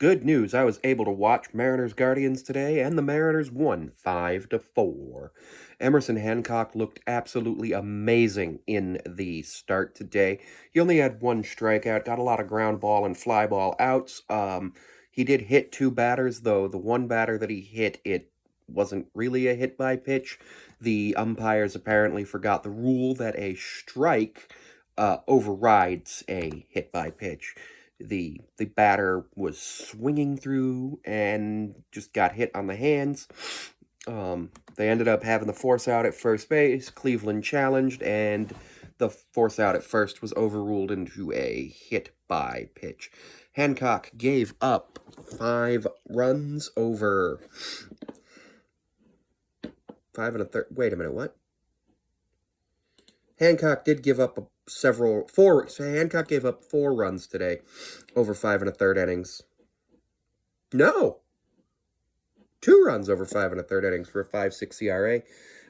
Good news. I was able to watch Mariners Guardians today, and the Mariners won 5-4. Emerson Hancock looked absolutely amazing in the start today. He only had one strikeout, got a lot of ground ball and fly ball outs. He did hit two batters, though the one batter that he hit, it wasn't really a hit by pitch. The umpires apparently forgot the rule that a strike overrides a hit by pitch. The batter was swinging through and just got hit on the hands. They ended up having the force out at first base. Cleveland challenged, and the force out at first was overruled into a hit by pitch. Hancock gave up 5 runs over 5 and a third. Wait a minute, what? Hancock did give up Hancock gave up 4 runs today over 5 and a third innings. No! 2 runs over 5 and a third innings for a 5.6 ERA.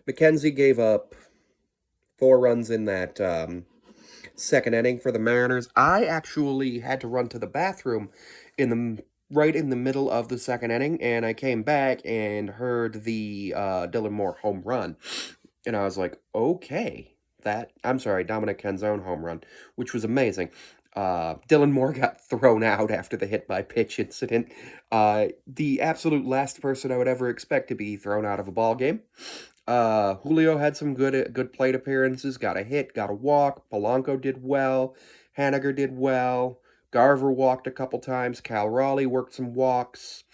McKenzie gave up 4 runs in that second inning for the Mariners. I actually had to run to the bathroom right in the middle of the second inning, and I came back and heard the Dylan Moore home run. And I was like, okay. Dominic Canzone home run, which was amazing. Dylan Moore got thrown out after the hit by pitch incident. The absolute last person I would ever expect to be thrown out of a ball game. Julio had some good plate appearances, got a hit, got a walk. Polanco did well. Haniger did well. Garver walked a couple times. Cal Raleigh worked some walks.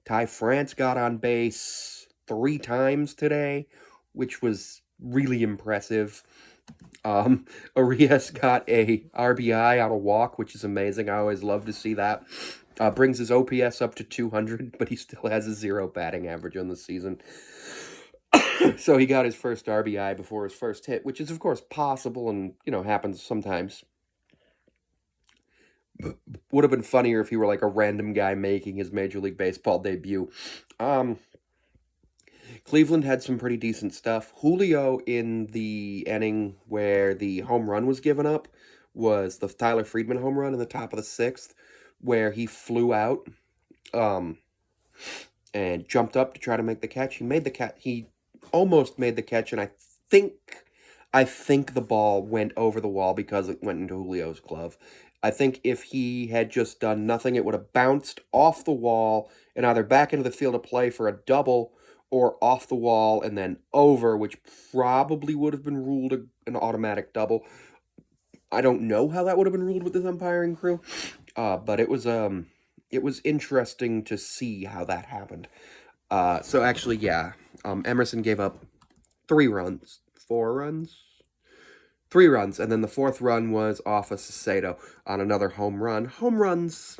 Ty France got on base 3 times today, which was really impressive. Arias got a RBI on a walk, which is amazing. I always love to see that. Brings his OPS up to 200, but he still has a 0 batting average on the season. So he got his first RBI before his first hit, which is, of course, possible and, happens sometimes. Would have been funnier if he were like a random guy making his Major League Baseball debut. Cleveland had some pretty decent stuff. Julio in the inning where the home run was given up was the Tyler Friedman home run in the top of the 6th, where he flew out and jumped up to try to make the catch. He almost made the catch, and I think the ball went over the wall because it went into Julio's glove. I think if he had just done nothing, it would have bounced off the wall and either back into the field of play for a double or off the wall and then over, which probably would have been ruled an automatic double. I don't know how that would have been ruled with this umpiring crew, but it was interesting to see how that happened. So actually, yeah, Emerson gave up 3 runs, 4 runs, 3 runs, and then the 4th run was off of Sacedo on another home run. Home runs,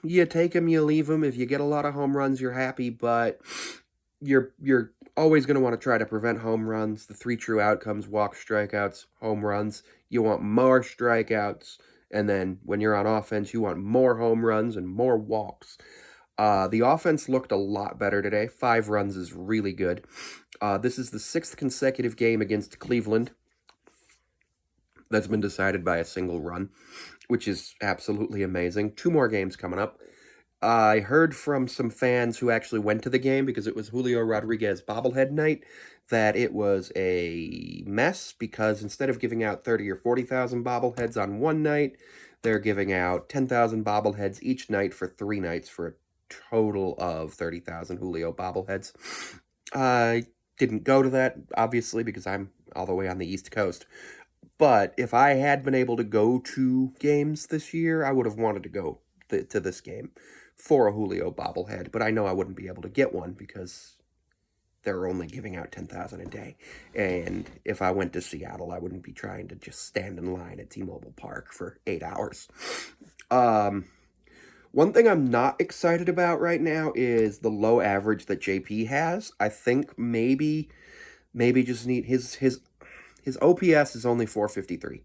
you take them, you leave them. If you get a lot of home runs, you're happy, but you're always going to want to try to prevent home runs. The 3 true outcomes: walk, strikeouts, home runs. You want more strikeouts, and then when you're on offense, you want more home runs and more walks. The offense looked a lot better today. 5 runs is really good. This is the 6th consecutive game against Cleveland that's been decided by a single run, which is absolutely amazing. 2 more games coming up. I heard from some fans who actually went to the game because it was Julio Rodriguez bobblehead night that it was a mess because instead of giving out 30 or 40,000 bobbleheads on one night, they're giving out 10,000 bobbleheads each night for 3 nights for a total of 30,000 Julio bobbleheads. I didn't go to that, obviously, because I'm all the way on the East Coast. But if I had been able to go to games this year, I would have wanted to go to this game for a Julio bobblehead. But I know I wouldn't be able to get one because they're only giving out 10,000 a day. And if I went to Seattle, I wouldn't be trying to just stand in line at T-Mobile Park for 8 hours. One thing I'm not excited about right now is the low average that JP has. I think maybe just need his OPS is only 453.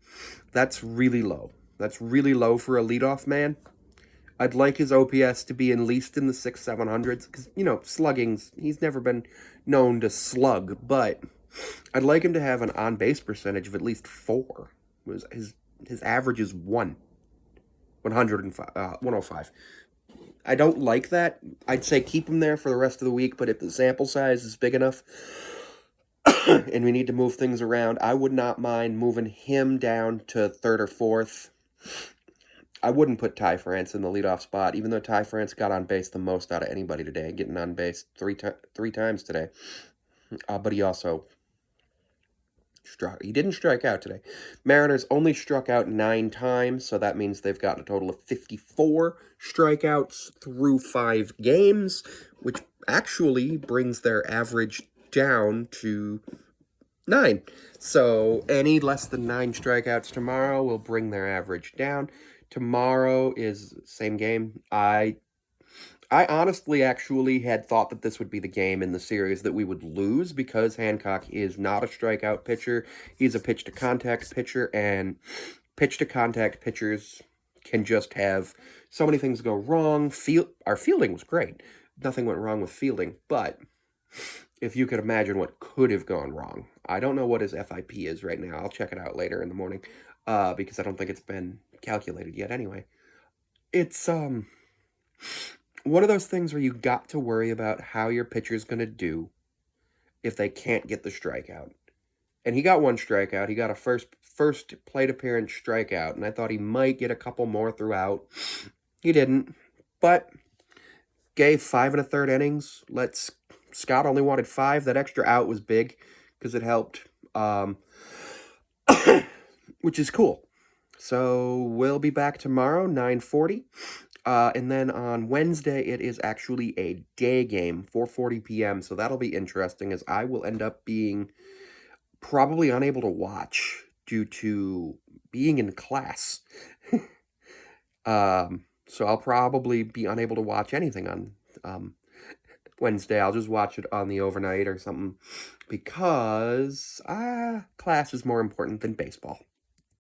That's really low. That's really low for a leadoff man. I'd like his OPS to be at least in the 600-700s because, slugging's, he's never been known to slug, but I'd like him to have an on-base percentage of at least 4. His average is 1. 105. 105. I don't like that. I'd say keep him there for the rest of the week, but if the sample size is big enough and we need to move things around, I would not mind moving him down to third or fourth. I wouldn't put Ty France in the leadoff spot, even though Ty France got on base the most out of anybody today, getting on base three times today. But he also he didn't strike out today. Mariners only struck out 9 times, so that means they've gotten a total of 54 strikeouts through 5 games, which actually brings their average down to 9. So any less than 9 strikeouts tomorrow will bring their average down. Tomorrow is same game. I honestly actually had thought that this would be the game in the series that we would lose because Hancock is not a strikeout pitcher. He's a pitch-to-contact pitcher, and pitch-to-contact pitchers can just have so many things go wrong. Our fielding was great. Nothing went wrong with fielding, but if you could imagine what could have gone wrong. I don't know what his FIP is right now. I'll check it out later in the morning because I don't think it's been calculated yet anyway. It's one of those things where you got to worry about how your pitcher's going to do if they can't get the strikeout. And he got 1 strikeout. He got a first plate appearance strikeout, and I thought he might get a couple more throughout. He didn't, but gave 5 1/3 innings. Scott only wanted 5. That extra out was big because it helped, which is cool. So we'll be back tomorrow, 9:40. And then on Wednesday, it is actually a day game, 4:40 p.m., so that'll be interesting as I will end up being probably unable to watch due to being in class. So I'll probably be unable to watch anything on Wednesday. I'll just watch it on the overnight or something because class is more important than baseball.